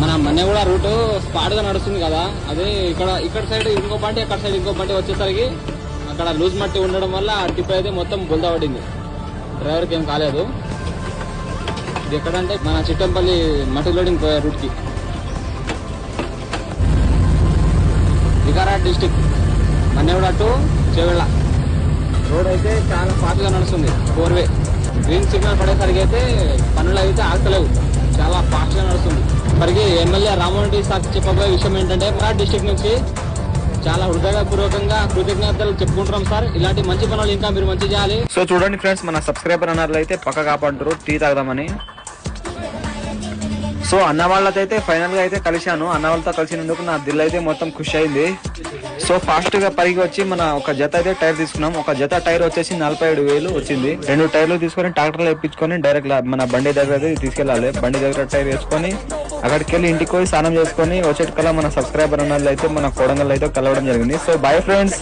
మన Manneguda route spot గా నడుస్తుంది కదా, అదే ఇక్కడ సైడ్ ఇంకో బండి, అక్కడ సైడ్ ఇంకో బండి వచ్చేసరికి అక్కడ లూజ్ మట్టి ఉండడం వల్ల ఆ టిప్ అయితే మొత్తం బుల్దా పడింది. డ్రైవర్కి ఏం కాలేదు. ఇది ఎక్కడంటే మన చిట్టంపల్లి మట్టి లోడింగ్ రూట్ కి, Vikarabad district Manneguda to Chevella road అయితే చాలా ఫాస్ట్ గా నడుస్తుంది. 4 వే గ్రీన్ సిగ్నల్ పడేసరికి అయితే పనులు అయితే ఆగలేవు, చాలా ఫాస్ట్ గా నడుస్తుంది. మరికి ఎమ్మెల్యే రామోహన్ సాక్షి చెప్పబోయే విషయం ఏంటంటే వికారాబాద్ డిస్టిక్ నుంచి చాలా హృదయపూర్వకంగా కృతజ్ఞతలు చెప్పుకుంటున్నాం సార్. ఇలాంటి మంచి పనులు ఇంకా మీరు మంచి చేయాలి. సో చూడండి ఫ్రెండ్స్, మన సబ్స్క్రైబర్ అన్నట్లు అయితే పక్క కాపాడుతారు టీ తాగదామని. సో అన్న వాళ్ళతో అయితే ఫైనల్ గా అయితే కలిశాను. అన్న వాళ్ళతో కలిసినందుకు నా దిల్ అయితే మొత్తం ఖుషి అయింది. సో ఫాస్ట్ గా పైకి వచ్చి మన ఒక జత అయితే టైర్ తీసుకున్నాం. ఒక జత టైర్ వచ్చేసి 47,000 వచ్చింది. 2 టైర్లు తీసుకొని ట్రాక్టర్లో ఎప్పించుకొని డైరెక్ట్ మన బండి దగ్గర అయితే తీసుకెళ్ళాలి. బండి దగ్గర టైర్ వేసుకొని అక్కడికి వెళ్ళి ఇంటికి పోయి స్నానం చేసుకొని వచ్చేటికల్లా మన సబ్స్క్రైబర్ అన్నట్లు అయితే మన కోడంగల్ అయితే కలవడం జరిగింది. So boy friends.